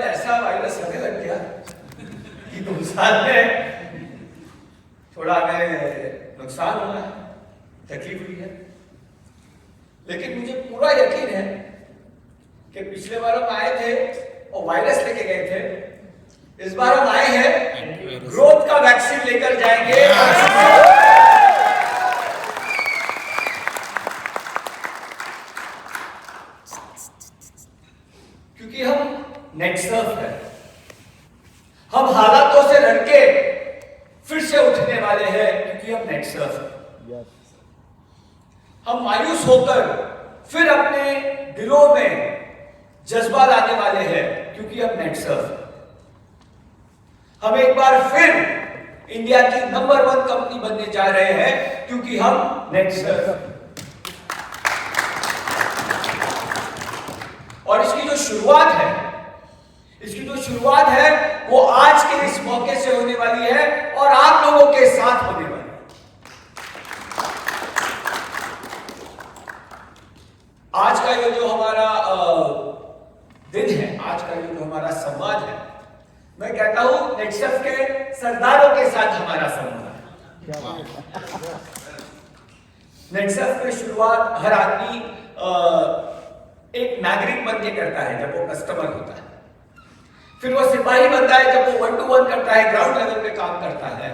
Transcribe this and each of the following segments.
बाद ऐसा वायरस आने लग गया कि 2 साल में थोड़ा हमें नुकसान हुआ है, तकलीफ हुई है। लेकिन मुझे पूरा यकीन है कि पिछले बार हम आए थे और वायरस लेके गए थे, इस बार हम आए हैं ग्रोथ का वैक्सीन लेकर जाएंगे। क्योंकि हम नेक्सर्फ है, हम हालातों से लड़के फिर से उठने वाले हैं क्योंकि हम नेक्सर्फ है। हम मायूस होकर फिर अपने दिलों में जज्बा लाने वाले हैं क्योंकि हम नेक्सर्फ है। हम एक बार फिर इंडिया की नंबर 1 कंपनी बनने जा रहे हैं क्योंकि हम नेक्सर्फ है। और इसकी जो शुरुआत है वो आज के इस मौके से होने वाली है और आप लोगों के साथ होने वाली है। आज का ये जो हमारा दिन है, आज का ये जो हमारा संवाद है, मैं कहता हूं नेक्सर्फ के सरदारों के साथ हमारा संवाद है। नेक्सर्फ की शुरुआत हर आदमी एक नागरिक बन के करता है जब वो कस्टमर होता है, फिर वो सिपाही बनता है जब वो 1 to 1 करता है, ग्राउंड लेवल पे काम करता है,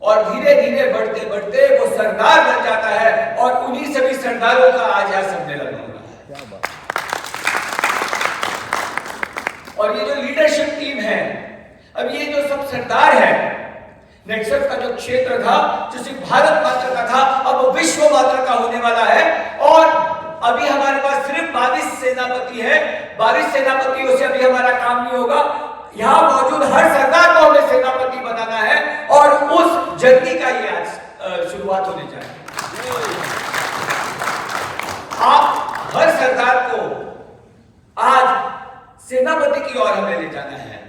और धीरे धीरे बढ़ते बढ़ते वो सरदार बन जाता है। और उन्हीं सभी सरदारों का आज यह सम्मेलन हो रहा है। और ये जो लीडरशिप टीम है, अब ये जो सब सरदार है, नेक्सर्फ का जो क्षेत्र था जो सिर्फ भारत मात्र का था, अब वो विश्व मात्र का होने वाला है। और अभी हमारे पास सिर्फ 22 सेनापति है, 22 सेनापतियों से अभी हमारा काम नहीं होगा। यहां मौजूद हर सरदार को हमें सेनापति बनाना है और उस जर्नी का ये आज शुरुआत होने जा रही है। आप हर सरदार को आज सेनापति की ओर हमें ले जाना है।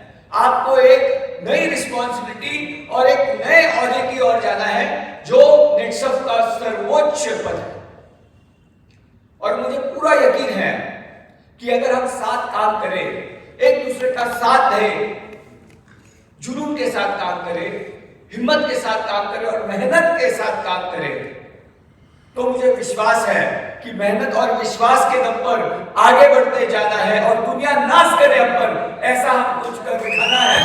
आपको एक नई रिस्पॉन्सिबिलिटी और एक नए ओहदे की ओर जाना है जो नेक्सर्फ का सर्वोच्च पद है। और मुझे पूरा यकीन है कि अगर हम साथ काम करें, एक दूसरे का साथ दें, जुनून के साथ काम करें, हिम्मत के साथ काम करें और मेहनत के साथ काम करें, तो मुझे विश्वास है कि मेहनत और विश्वास के दम पर आगे बढ़ते जाना है और दुनिया नाश करे हम पर, ऐसा हम कुछ कर दिखाना है।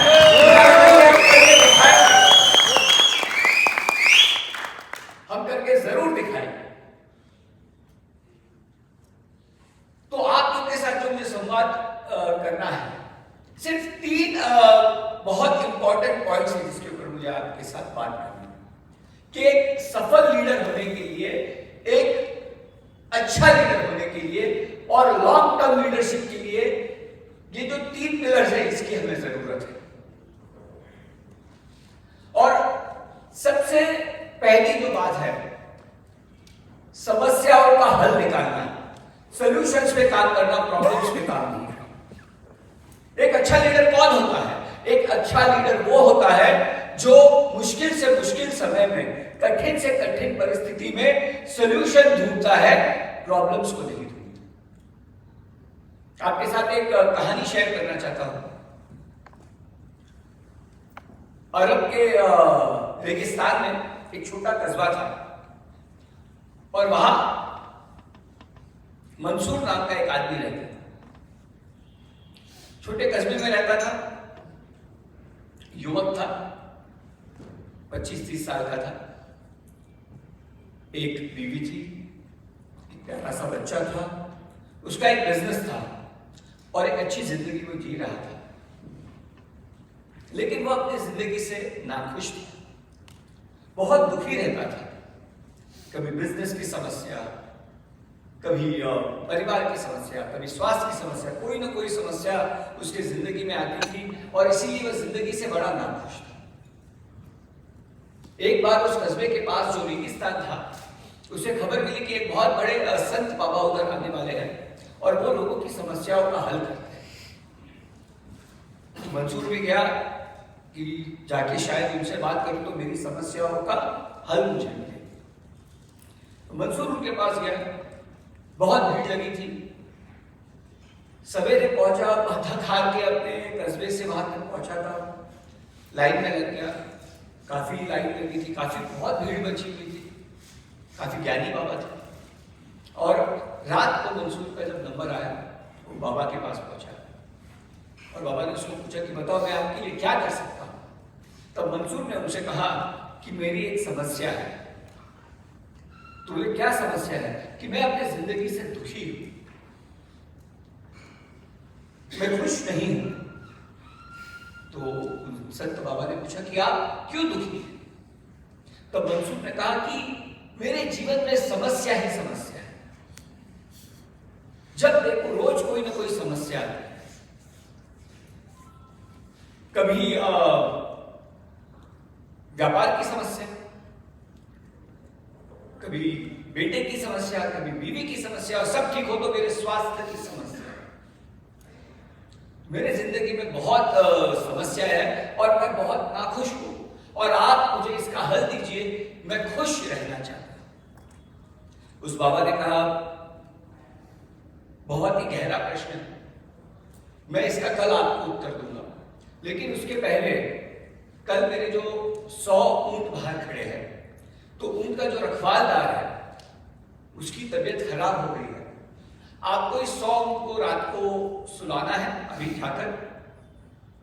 हम करके जरूर दिखाएंगे। तो आप लोग के साथ जो मुझे संवाद करना है, सिर्फ 3 बहुत इंपॉर्टेंट पॉइंट्स हैं जिसके ऊपर मुझे आपके साथ बात करनी है कि एक सफल लीडर होने के लिए, एक अच्छा लीडर होने के लिए और लॉन्ग टर्म लीडरशिप के लिए ये जो 3 पिलर्स हैं इसकी हमें जरूरत है। और सबसे पहली जो बात है, समस्याओं का हल निकालना, सॉल्यूशंस पे काम करना, प्रॉब्लम्स पे काम नहीं करना। एक अच्छा लीडर कौन होता है? एक अच्छा लीडर वो होता है जो मुश्किल से मुश्किल समय में, कठिन से कठिन परिस्थिति में सॉल्यूशन ढूंढता है, प्रॉब्लम्स को नहीं ढूंढता। आपके साथ एक कहानी शेयर करना चाहता हूं। अरब के रेगिस्तान में एक छोटा कस्बा था और वहां मंसूर नाम का एक आदमी रहता था। छोटे कस्बे में रहता था, युवक था, 25-30 साल का था, एक बीवी थी, एक प्यारा सा बच्चा था, उसका एक बिजनेस था और एक अच्छी जिंदगी वो जी रहा था। लेकिन वो अपनी जिंदगी से नाखुश था, बहुत दुखी रहता था। कभी बिजनेस की समस्या, कभी परिवार की समस्या, कभी स्वास्थ्य की समस्या, कोई ना कोई समस्या उसकी जिंदगी में आती थी और इसीलिए वह जिंदगी से बड़ा नाखुश था। एक बार उस कस्बे के पास जो रेगिस्तान था, उसे खबर मिली कि एक बहुत बड़े संत बाबा उधर आने वाले हैं और वो लोगों की समस्याओं का हल करते हैं। मंसूर भी गया कि जाके शायद उनसे बात करूं तो मेरी समस्याओं का हल मुझे मिले। तो मंसूर उनके पास गया, बहुत भीड़ लगी थी, सवेरे पहुंचा, थक हार के अपने कस्बे से वहां तक पहुंचा था, लाइन में लग गया। काफी लाइन लगी थी, काफी बहुत भीड़ बची हुई थी, काफी ज्ञानी बाबा थे। और रात को मंसूर का जब नंबर आया वो बाबा के पास पहुंचा और बाबा ने उसको पूछा कि बताओ मैं आपके लिए क्या कर सकता हूं। तब मंसूर ने उनसे कहा कि मेरी एक समस्या है। तो बोले क्या समस्या है? कि मैं अपने जिंदगी से दुखी हूं, मैं खुश नहीं हूं। तो संत बाबा ने पूछा कि आप क्यों दुखी हैं? तब मंसूर ने कहा कि मेरे जीवन में समस्या ही समस्या है, जब देखो रोज कोई ना कोई समस्या आती है। कभी व्यापार की समस्या, कभी बेटे की समस्या, कभी बीवी की समस्या, और सब ठीक हो तो मेरे स्वास्थ्य की समस्या। मेरे जिंदगी में बहुत समस्या है और मैं बहुत नाखुश हूं, और आप मुझे इसका हल दीजिए, मैं खुश रहना चाहता हूं। उस बाबा ने कहा बहुत ही गहरा प्रश्न है, मैं इसका कल आपको उत्तर दूंगा, लेकिन उसके पहले कल मेरे जो 100 ऊंट बाहर खड़े हैं, तो ऊंट का जो रखवालदार है उसकी तबीयत खराब हो गई है। आपको इस 100 ऊंट को रात को सुलाना है अभी उठाकर,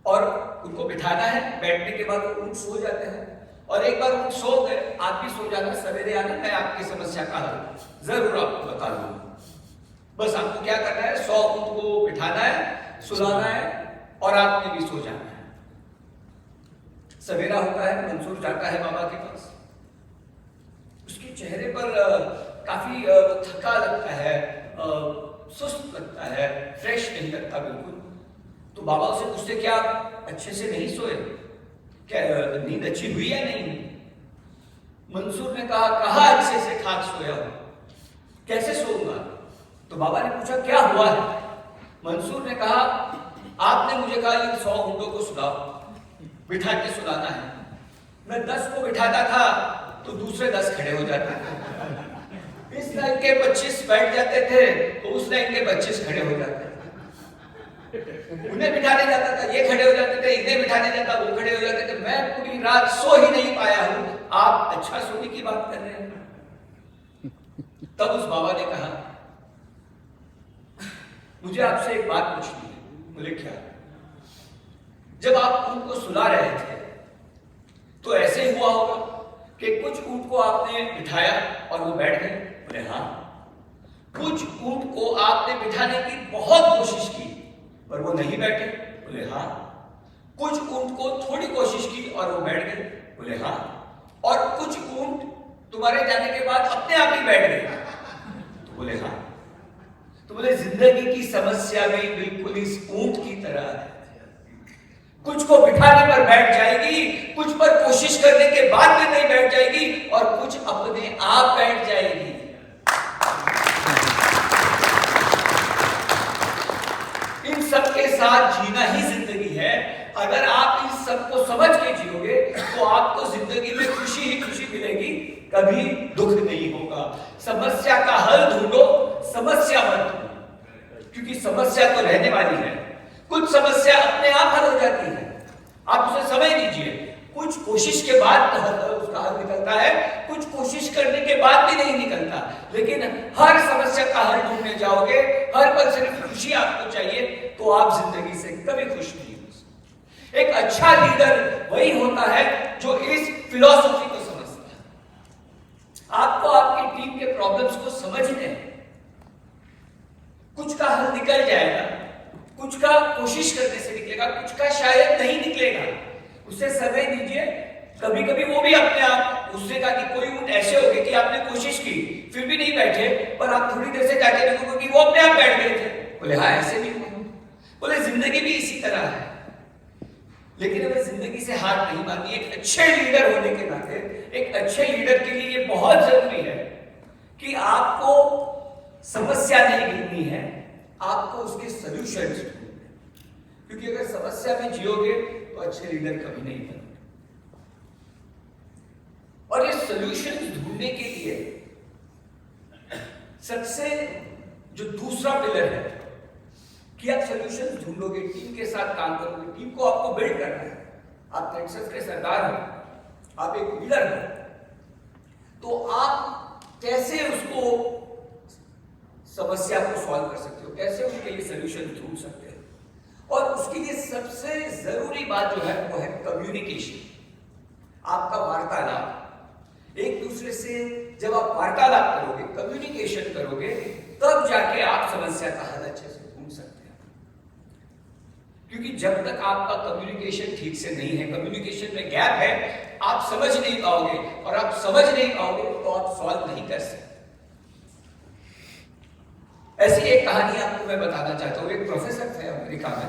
और उनको बिठाना है। बैठने के बाद ऊंट सो जाते हैं, और एक बार ऊंट सो गए आप भी सो जाना, सवेरे आना, मैं आपकी समस्या का हल जरूर आपको बता दूंगा। बस आपको क्या करना है, 100 ऊंट को बिठाना है, सुलाना है, और आपने भी सो जाना है। सवेरा होता है, मंसूर जाता है बाबा के पास। उसके चेहरे पर काफी थका लगता है, सुस्त लगता है, फ्रेश नहीं लगता बिल्कुल। तो बाबा उसे पूछते क्या अच्छे से नहीं सोए, क्या नींद अच्छी हुई या नहीं? मंसूर ने कहा अच्छे से खाक सोया हूं, कैसे सोऊंगा? तो बाबा ने पूछा क्या हुआ है? मंसूर ने कहा आपने मुझे कहा इन 100 ऊंटों को सुलाओ, बिठा के सुलाना है। मैं 10 को बिठाता था तो दूसरे 10 खड़े हो जाते थे, इस लाइन के 25 बैठ जाते थे तो उस लाइन के 25 खड़े हो जाते थे। उन्हें बिठाने जाता था, ये खड़े हो जाते थे, इन्हें बिठाने जाता, वो खड़े हो जाते थे। मैं पूरी रात सो ही नहीं पाया हूं, आप अच्छा सोने की बात कर रहे हैं। तब उस बाबा ने कहा मुझे आपसे एक बात पूछनी है। बोले क्या? जब आप ऊंट को सुला रहे थे तो ऐसे हुआ होगा कि कुछ ऊंट को आपने बिठाया और वो बैठ गए? बोले हाँ। कुछ ऊंट को आपने बिठाने की बहुत कोशिश की पर वो नहीं बैठे? बोले हाँ। कुछ ऊंट को थोड़ी कोशिश की और वो बैठ गए? बोले हाँ। और कुछ ऊंट तुम्हारे जाने के बाद अपने आप ही बैठ गए? तो बोले हाँ। तो बोले जिंदगी की समस्या भी बिल्कुल इस ऊंट की तरह है, कुछ को बिठाने पर बैठ जाएगी, कुछ पर कोशिश करने के बाद भी नहीं बैठ जाएगी, और कुछ अपने आप बैठ जाएगी। इन सब के साथ जीना ही जिंदगी है। अगर आप इस सब को समझ के जियोगे तो आपको जिंदगी में खुशी ही खुशी मिलेगी, कभी दुख नहीं होगा। समस्या का हल ढूंढो, समस्या मत ढूंढो, क्योंकि समस्या तो रहने वाली है। कुछ समस्या अपने आप हल हो जाती है, आप उसे समझ लीजिए। कुछ कोशिश के बाद उसका हल निकलता है, कुछ कोशिश करने के बाद भी नहीं निकलता। लेकिन हर समस्या का हल ढूंढने जाओगे, हर पल सिर्फ खुशी आपको चाहिए, तो आप जिंदगी से कभी खुश नहीं हो सकते। एक अच्छा लीडर वही होता है जो इस फिलॉसफी को समझता है। आपको आपकी टीम के प्रॉब्लम्स को समझने हैं। कुछ का हल निकल जाएगा, कुछ का कोशिश करने से निकलेगा, कुछ का शायद नहीं निकलेगा। उसे समय दीजिए, कभी कभी वो भी अपने आप गुस्से का कि कोई ऊंट ऐसे हो गए कि आपने कोशिश की फिर भी नहीं बैठे, पर आप थोड़ी देर से जाके देखोगे कि वो अपने आप बैठ गए थे। बोले हाँ ऐसे भी हुआ। बोले जिंदगी भी इसी तरह है। लेकिन हमें जिंदगी से हार नहीं माननी। एक अच्छे लीडर होने के नाते, एक अच्छे लीडर के लिए ये बहुत जरूरी है कि आपको समस्या नहीं ढूंढनी है, आपको उसके सॉल्यूशंस ढूंढने। क्योंकि अगर समस्या में जियोगे तो अच्छे लीडर कभी नहीं बनोगे। और ये सॉल्यूशंस ढूंढने के लिए सबसे जो दूसरा पिलर है कि आप सॉल्यूशन ढूंढोगे, टीम के साथ काम करोगे, टीम को आपको बिल्ड करना है। आप नेटसर्फ के सरदार हो, आप एक लीडर हो, तो आप कैसे उसको समस्या को सॉल्व कर सकते हो, कैसे उसके लिए सॉल्यूशन ढूंढ सकते हो। और उसके लिए सबसे जरूरी बात जो है वो है कम्युनिकेशन, आपका वार्तालाप। एक दूसरे से जब आप वार्तालाप करोगे, कम्युनिकेशन करोगे, तब जाके आप समस्या का हल अच्छे से ढूंढ सकते हैं। क्योंकि जब तक आपका कम्युनिकेशन ठीक से नहीं है, कम्युनिकेशन में गैप है, आप समझ नहीं पाओगे, और आप समझ नहीं पाओगे तो आप सॉल्व नहीं कर सकते। ऐसी एक कहानी आपको मैं बताना चाहता हूं। एक प्रोफेसर थे अमेरिका में,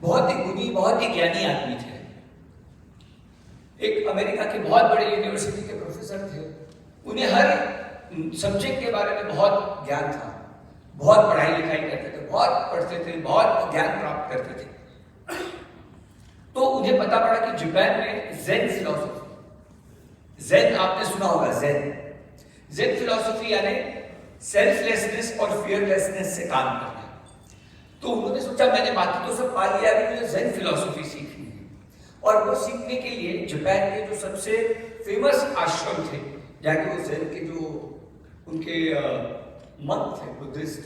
बहुत ही गुणी, बहुत ही ज्ञानी आदमी थे। एक अमेरिका के बहुत बड़े यूनिवर्सिटी के प्रोफेसर थे। उन्हें हर सब्जेक्ट के बारे में बहुत ज्ञान था, बहुत पढ़ाई लिखाई करते थे, बहुत पढ़ते थे, बहुत ज्ञान प्राप्त करते थे। तो उन्हें पता पड़ा कि जापान में ज़ेन फिलॉसफी, ज़ेन आपने सुना होगा, ज़ेन फिलॉसफी यानी सेल्फलेसनेस और फियरलेसनेस से काम करना। तो उन्होंने सोचा मैंने बाकी तो सब पा लिया, अभी मुझे ज़ेन फिलॉसफी सीखनी है। और वो सीखने के लिए जापान के जो सबसे फेमस आश्रम थे, जाके वो ज़ेन के जो उनके मंक थे, बुद्धिस्ट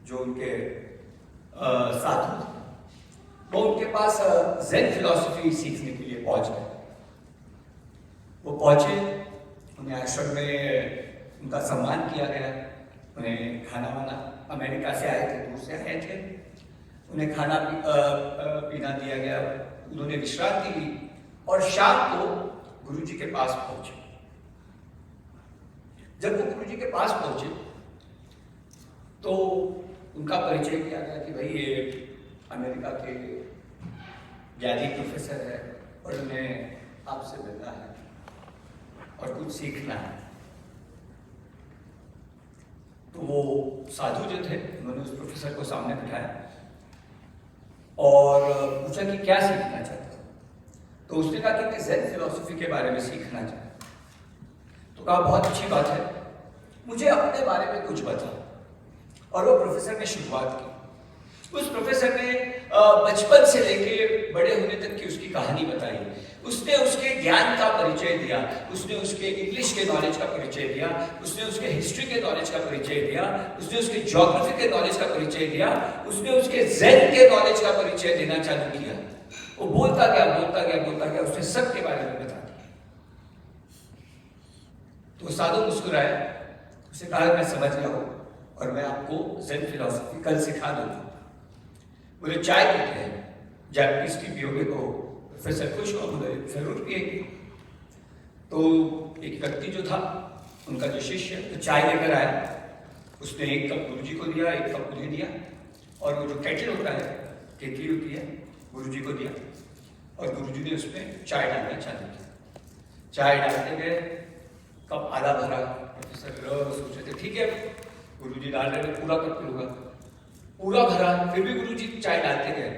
जो उनके साधु थे, वो उनके पास ज़ेन फिलॉसफी सीखने के लिए पहुंच गए। वो पहुंचे, उन्हें आश्रम में उनका सम्मान किया गया, उन्हें खाना वाना, अमेरिका से आए थे, दूर से आए थे, उन्हें खाना पीना दिया गया, उन्होंने विश्रांति ली, और शाम को गुरुजी के पास पहुंचे। जब वो गुरुजी के पास पहुंचे तो उनका परिचय किया गया कि भाई ये अमेरिका के ज्ञानी प्रोफेसर है और उन्हें आपसे मिलना है और कुछ सीखना है। तो वो साधु जो थे, उन्होंने उस प्रोफेसर को सामने बिठाया और पूछा कि क्या सीखना चाहते हो। तो उसने कहा कि मैं ज़ेन फिलॉसफी के बारे में सीखना चाहता हूं। तो कहा बहुत अच्छी बात है, मुझे अपने बारे में कुछ बताओ। और वो प्रोफेसर ने शुरुआत की। उस प्रोफेसर ने बचपन से लेके बड़े होने तक की उसकी कहानी बताई। उसने उसके ज्ञान का परिचय दिया, उसने उसके इंग्लिश के नॉलेज का परिचय दिया, उसने उसके हिस्ट्री के नॉलेज का परिचय दिया, उसने उसके ज्योग्राफी के नॉलेज का परिचय दिया, उसने उसके ज़ेन के नॉलेज का परिचय देना चालू किया। वो बोलता गया, उसने सब के बारे में बता दिया। तो साधु मुस्कुराया, उसे कहा मैं समझ गया हूं और मैं आपको ज़ेन फिलॉसफी कल सिखा दूंगा। बोले चाय पीते हैं, जापानीज टी पियोगे? तो प्रोफेसर खुश हुआ, बोले जरूर पिएंगे। तो एक व्यक्ति जो था, उनका जो शिष्य, तो चाय लेकर आया। उसने एक कप गुरुजी को दिया, एक कप उन्हें दिया, और वो जो केटल होता है, केतली होती है, गुरुजी को दिया, और गुरुजी ने उसमें चाय डालना चालू किया। चाय डालते गए, कप आधा भरा। प्रोफेसर सोच रहे थे ठीक है, गुरुजी डाल रहे हैं, पूरा कप पीऊंगा। पूरा भरा, फिर भी गुरुजी चाय डालते गए।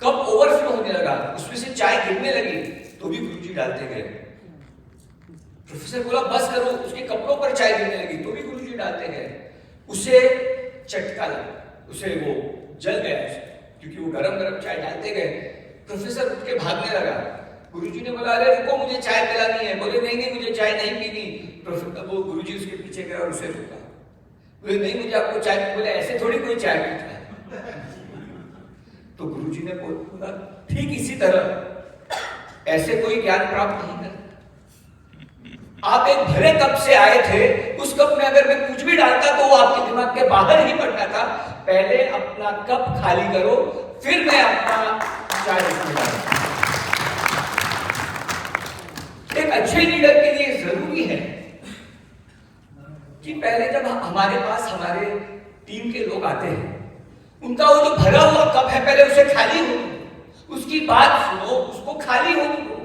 कप ओवरफ्लो होने लगा, उसमें से चाय गिरने लगी, तो भी गुरुजी डालते गए। प्रोफेसर बोला बस करो, उसके कपड़ों पर चाय गिरने लगी, तो भी गुरुजी डालते गए। उसे चटका लगा, उसे वो जल गया, क्योंकि वो गरम गरम चाय डालते गए। प्रोफेसर उठ के भागने लगा। गुरुजी ने बोला अरे रुको, मुझे चाय पिलानी है। बोले नहीं मुझे चाय नहीं पीनी। प्रोफेसर वो गुरुजी उसके पीछे गया और उसे रोका। बोले नहीं मुझे आपको चाय। बोले ऐसे थोड़ी कोई चाय पीता है। तो गुरुजी ने बोला ठीक इसी तरह ऐसे कोई ज्ञान प्राप्त नहीं कर। आप एक भरे कप से आए थे, उस कप में अगर मैं कुछ भी डालता तो वो आपके दिमाग के बाहर ही पड़ता था। पहले अपना कप खाली करो, फिर मैं अपना चाय इसमें डालूंगा। एक अच्छे लीडर के लिए जरूरी है कि पहले जब हमारे पास हमारे टीम के लोग आते हैं, उनका वो जो भरा हुआ कप है पहले उसे खाली हो, उसकी बात सुनो, उसको खाली होने दो।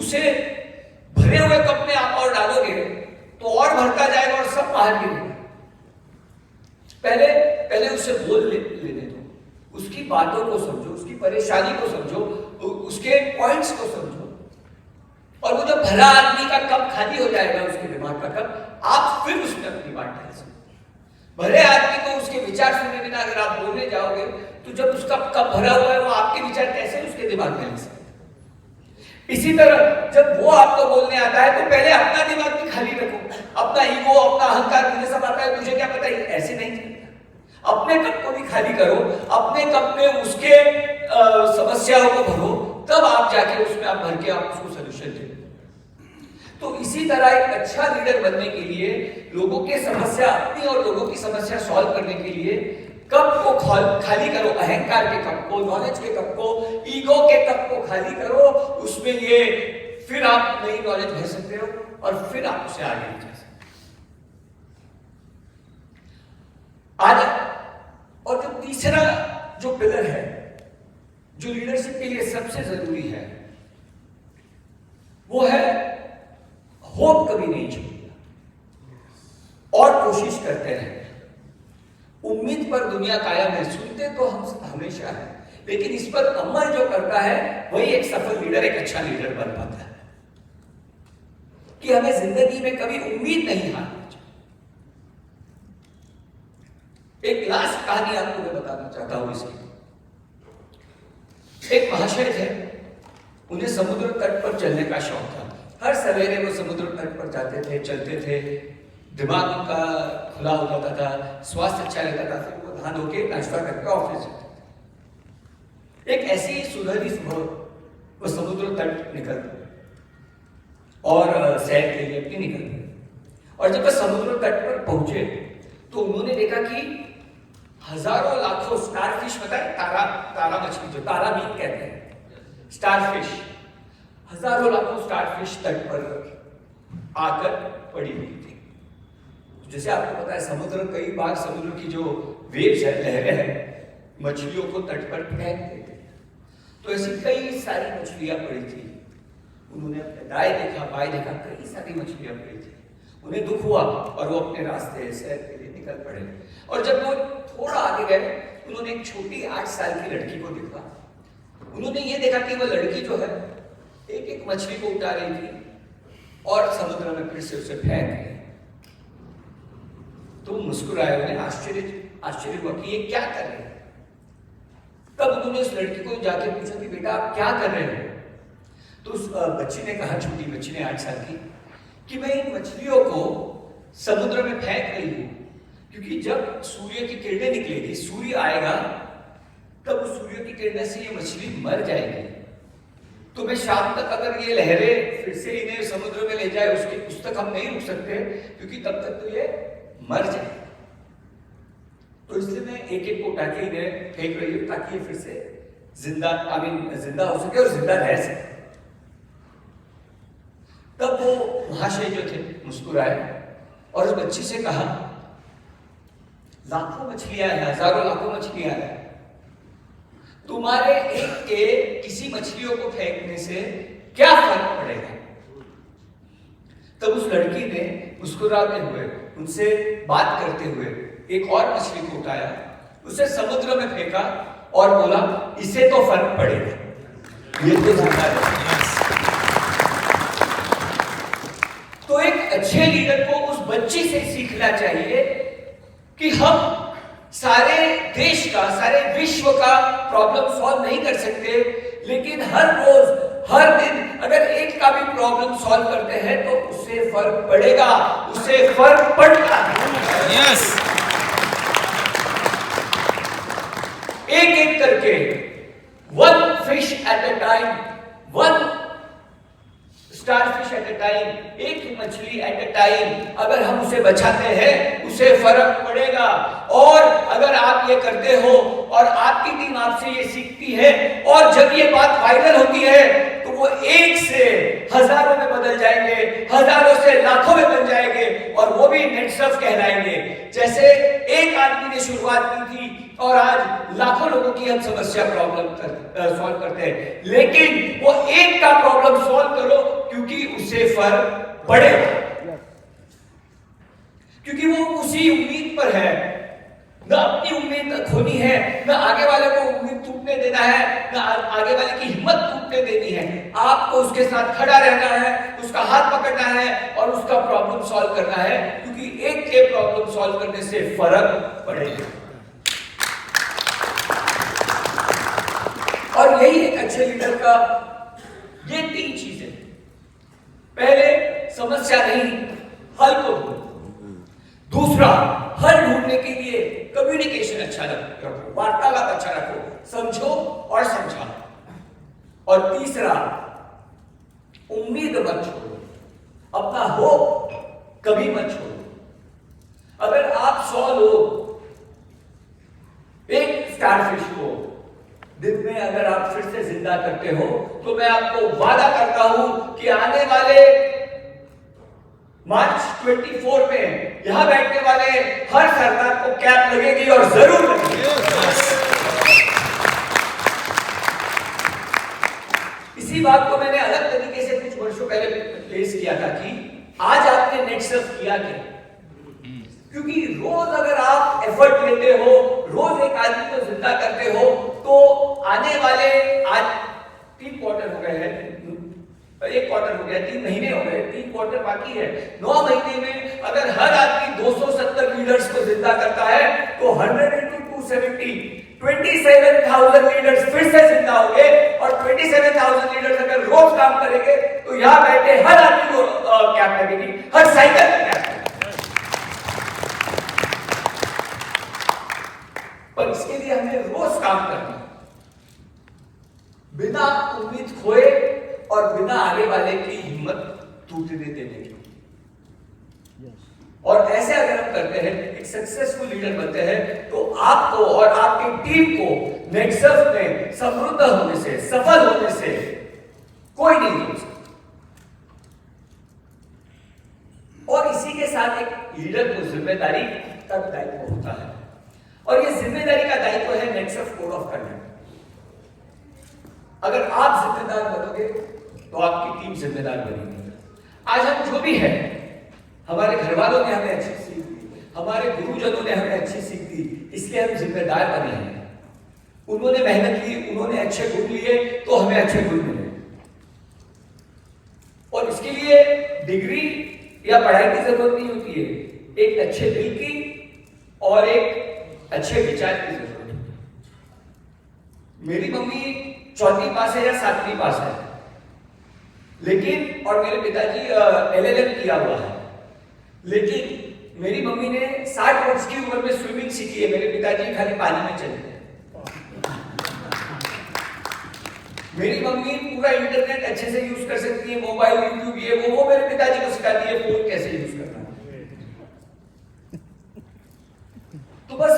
उसे भरे हुए कप में आप और डालोगे तो और भरता जाएगा और सब बाहर गिरेगा। पहले उसे लेने दो, उसकी बातों को समझो, उसकी परेशानी को समझो, उसके पॉइंट्स को समझो, और वो जो भरा आदमी का कप खाली हो जाएगा, उसके दिमाग का कप, आप फिर उसमें अपनी बात डाल सकते। भरे आदमी को उसके विचार सुनने बिना अगर आप बोलने जाओगे तो जब उसका कप भरा हुआ है, वो आपके विचार कैसे उसके दिमाग में ले सकते? इसी तरह जब वो आपको बोलने आता है तो पहले अपना दिमाग भी खाली रखो, अपना ईगो, अपना अहंकार, मुझे सब आता है, तुझे क्या पता है, ऐसे नहीं चलता। अपने कप को भी खाली करो, अपने कप में उसके समस्याओं को भरो, तब आप जाके उसमें आप भर के आप उसको सोल्यूशन दे। तो इसी तरह एक अच्छा लीडर बनने के लिए लोगों के समस्या अपनी और लोगों की समस्या सॉल्व करने के लिए कप को खाली करो, अहंकार के कप को, नॉलेज के कप को, ईगो के कप को खाली करो, उसमें ये फिर आप नई नॉलेज भर सकते हो और फिर आप उसे आगे ले जा सकते हो। आज और जो तीसरा जो पिलर है जो लीडरशिप के लिए सबसे जरूरी है वो है होप कभी नहीं छोड़ना और कोशिश करते रहना। उम्मीद पर दुनिया कायम है, सुनते तो हम हमेशा है, लेकिन इस पर अमल जो करता है वही एक सफल लीडर, एक अच्छा लीडर बन पाता है। कि हमें जिंदगी में कभी उम्मीद नहीं हारनी चाहिए। एक लास्ट कहानी आपको मैं बताना चाहता हूं इसकी। एक महाशय थे, उन्हें समुद्र तट पर चलने का शौक था। हर सवेरे वो समुद्र तट पर जाते थे, चलते थे, दिमाग उनका खुला हो जाता था, स्वास्थ्य अच्छा रहता था, फिर वो नहा धो के नाश्ता करके ऑफिस जाते थे। एक ऐसी ही सुनहरी सुबह वो समुद्र तट निकल गए और सैर के लिए अपनी निकल गए। और जब वो समुद्र तट पर पहुंचे तो उन्होंने देखा कि हजारों लाखों स्टारफिश, पता है तारा मछली जो तारा मीट कहते हैं, स्टारफिश, हजारों लाखों स्टारफिश तट पर आकर पड़ी हुई थी। जैसे आपको पता है समुद्र, कई बार समुद्र की जो वेव्स है, लहरें हैं, मछलियों को तट पर फेंक देते हैं। तो ऐसी कई सारी मछलियां पड़ी थी। उन्होंने अपने दाएं देखा, बाएं देखा, कई सारी मछलियां पड़ी थी। उन्हें दुख हुआ और वो अपने रास्ते सैर के लिए निकल पड़े। और जब वो थोड़ा आगे गए, उन्होंने एक छोटी 8 साल की लड़की को देखा। उन्होंने ये देखा कि वो लड़की जो है एक एक मछली को उठा रही थी और समुद्र में फिर से उसे फेंक रही। तो मुस्कुराए, उन्हें आश्चर्य हुआ कि ये क्या कर रहे हैं। तब उन्होंने उस लड़की को जाके पूछा कि बेटा आप क्या कर रहे हो? तो उस बच्ची ने कहा, छोटी बच्ची ने 8 साल की, कि मैं इन मछलियों को समुद्र में फेंक रही हूं क्योंकि जब सूर्य की किरणें निकलेगी, सूर्य आएगा, तब सूर्य की किरणें से ये मछली मर जाएगी। तो मैं शाम तक अगर ये लहरें फिर से इन्हें समुद्र में ले जाए, उस तक हम नहीं रुक सकते क्योंकि तब तक तो ये मर जाए। तो इसलिए मैं एक एक को उठा के इन्हें फेंक रही हूं ताकि ये फिर से जिंदा हो सके और जिंदा रह सके। तब वो महाशय जो थे मुस्कुराए और उस बच्ची से कहा, लाखों मछलियां हैं, हजारों लाखों मछलियां हैं, तुम्हारे एक के किसी मछलियों को फेंकने से क्या फर्क पड़ेगा? तब उस लड़की ने मुस्कुराते हुए, उनसे बात करते हुए एक और मछली को उठाया, उसे समुद्र में फेंका और बोला, इसे तो फर्क पड़ेगा, ये तो जिंदा है। तो एक अच्छे लीडर को उस बच्ची से सीखना चाहिए कि हम सारे देश का, सारे विश्व का प्रॉब्लम सॉल्व नहीं कर सकते, लेकिन हर रोज, हर दिन अगर एक का भी प्रॉब्लम सॉल्व करते हैं तो उससे फर्क पड़ेगा, उससे फर्क पड़ता है। यस। एक एक करके, one fish at a time, one starfish at a time, एक मछली एट अ टाइम, अगर हम उसे बचाते हैं उसे फर्क पड़ेगा। और अगर आप ये करते हो और आपकी टीम आपसे ये सीखती है और जब ये बात वायरल होती है तो वो एक से हजारों में बदल जाएंगे, हजारों से लाखों में बन जाएंगे और वो भी नेटसर्फ कहलाएंगे। जैसे एक आदमी ने शुरुआत की थी और आज लाखों लोगों की हम समस्या सॉल्व करते हैं, लेकिन वो एक का प्रॉब्लम सॉल्व करो क्योंकि उससे फर्क पड़ेगा, क्योंकि वो उसी उम्मीद पर है। न अपनी उम्मीद खोनी है, न आगे वाले को उम्मीद टूटने देना है, न आगे वाले की हिम्मत टूटने देनी है। आपको उसके साथ खड़ा रहना है, उसका हाथ पकड़ना है और उसका प्रॉब्लम सॉल्व करना है, क्योंकि एक के प्रॉब्लम सॉल्व करने से फर्क पड़ेगा। और यही एक अच्छे लीडर का, ये 3 चीजें। पहले समस्या नहीं, हल को ढूंढो। दूसरा, हल ढूंढने के लिए कम्युनिकेशन अच्छा रखो, वार्तालाप अच्छा रखो, समझो और समझाओ। और तीसरा, उम्मीद मत छोड़ो, अपना होप कभी मत छोड़ो। अगर आप 100 लोग एक स्टारफिश को दिन में अगर आप फिर से जिंदा करते हो, तो मैं आपको वादा करता हूं कि आने वाले मार्च 24 में यहां बैठने वाले हर सरकार को कैप लगेगी और जरूर लगेगी। इसी बात को मैंने अलग तरीके से कुछ वर्षों पहले प्लेस किया था कि आज आपने नेट सर्फ किया क्या? क्योंकि रोज अगर आप एफर्ट लेते हो, रोज एक आदमी को जिंदा करते हो, तो आने वाले, आज 3 क्वार्टर हो गए हैं, 1 क्वार्टर हो गया, 3 महीने हो गए, 3 क्वार्टर बाकी है। 9 महीने में अगर हर आदमी 270 लीडर्स को जिंदा करता है, तो 100 into 270, 27,000 लीडर्स फिर से जिंदा होंगे। और 27,000 लीडर्स अगर रोज काम करेंगे, तो यहां बैठे हर आदमी को कैप लगेगी, हर साइकिल में कैप। पर इसके लिए हमें रोज काम करना, बिना उम्मीद खोए और बिना आगे वाले की हिम्मत टूटने देने की। और ऐसे अगर हम करते हैं, एक सक्सेसफुल लीडर बनते हैं, तो आपको और आपकी टीम को नेटसर्फ में समृद्ध होने से, सफल होने से कोई नहीं रोक सकता। और इसी के साथ एक लीडर को जिम्मेदारी का दायित्व होता है, और ये जिम्मेदारी का दायित्व है नेटसर्फ कोड ऑफ कंडक्ट। अगर आप जिम्मेदार बनोगे, तो आपकी टीम जिम्मेदार बनेगी। आज हम जो भी है, हमारे घर वालों ने हमें अच्छी सीख दी, हमारे गुरुजनों ने हमें अच्छी सीख दी, इसलिए हम जिम्मेदार बने हैं। उन्होंने मेहनत की, उन्होंने अच्छे गुण लिए, तो हमें अच्छे गुण मिले। और इसके लिए डिग्री या पढ़ाई की जरूरत नहीं होती है, एक अच्छे दिल की और एक अच्छे विचार की जरूरत है। मेरी मम्मी 4वीं पास है या 7वीं पास है, लेकिन, और मेरे पिताजी LLM किया हुआ है, लेकिन मेरी मम्मी ने 60 वर्ष की उम्र में स्विमिंग सीखी है, मेरे पिताजी खाली पानी में चलते हैं। मेरी मम्मी पूरा इंटरनेट अच्छे से यूज कर सकती है, मोबाइल, यूट्यूब, ये वो मेरे पिताजी को सिखाती है फोन कैसे यूज करना है। तो बस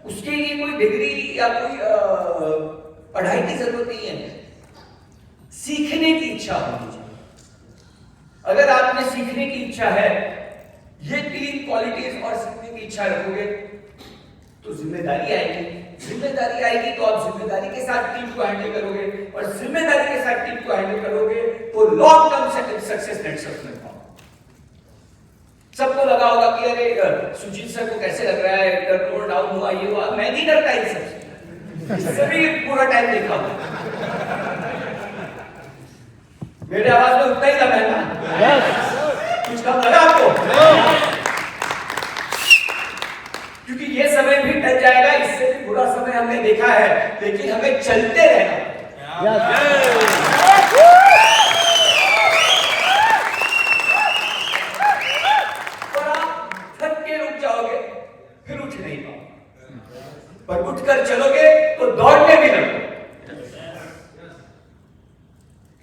उसके लिए कोई डिग्री या कोई पढ़ाई की जरूरत नहीं है, सीखने की इच्छा होनी चाहिए। अगर आपने सीखने की इच्छा है, ये 3 क्वालिटीज और सीखने की इच्छा रखोगे, तो जिम्मेदारी आएगी। जिम्मेदारी आएगी तो आप जिम्मेदारी के साथ टीम को हैंडल करोगे, और जिम्मेदारी के साथ टीम को हैंडल करोगे तो लॉन्ग टर्म सक्सेस नेटसर्फ में पाओगे। सबको लगा होगा कि अरे सुजीत सर को कैसे लग रहा है, टर्नओवर डाउन हुआ, ये हुआ। मैं नहीं डरता इन सबसे, इससे भी पूरा टाइम देखा हुआ। मेरे आवाज में उतना ही दम है ना? कुछ कम लगा आपको? क्योंकि ये समय भी टल जाएगा, इससे भी बुरा समय हमने देखा है, लेकिन हमें चलते रहना। और आप थक के रुक जाओगे, फिर उठ नहीं पाओगे, पर उठकर चलोगे तो दौड़ने भी लगोगे।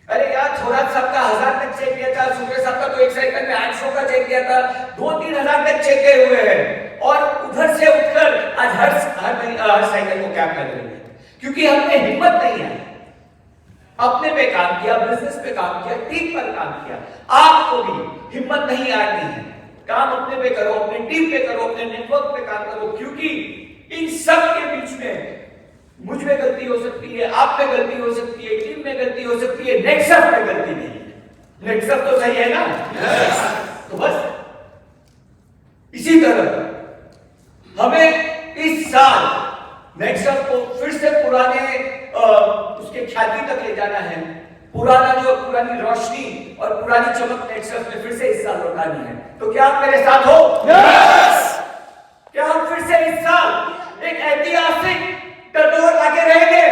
अरे यार, थोड़ा सबका 1000 तक चेक किया था, सुबह सबका तो 1 साइकिल में 800 का चेक किया था, 2-3 हजार तक चेक गए हुए हैं, और उधर से उठकर आज हर साइकिल को कैप कर रही है, क्योंकि हमने हिम्मत नहीं है, अपने पे काम किया, बिजनेस पे काम किया, टीम पर काम किया। आपको भी हिम्मत नहीं हारनी है, काम अपने पे करो, अपने टीम पे करो, अपने नेटवर्क पे काम करो, क्योंकि इन सब के बीच में मुझ में गलती हो सकती है, आप में गलती हो सकती है, टीम में गलती हो सकती है, नेटसर्फ में गलती नहीं है। नेटसर्फ तो सही है ना? तो बस इसी तरह हमें इस साल नेटसर्फ को फिर से पुराने उसके ख्याति तक ले जाना है। पुरानी रोशनी और पुरानी चमक नेटसर्फ में फिर से इस साल लौटानी है। तो क्या आप मेरे साथ हो? क्या हम फिर से इस साल एक ऐतिहासिक टर्नओवर लाके रहेंगे?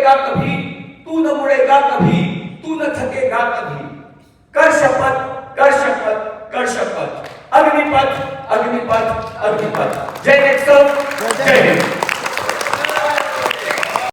मुड़ेगा कभी, तू न मुड़ेगा कभी, तू न थकेगा कभी। कर शपथ, कर शपथ, कर शपथ। अग्निपथ, अग्निपथ, अग्निपथ। जय नेक्सफ, जय हिंद।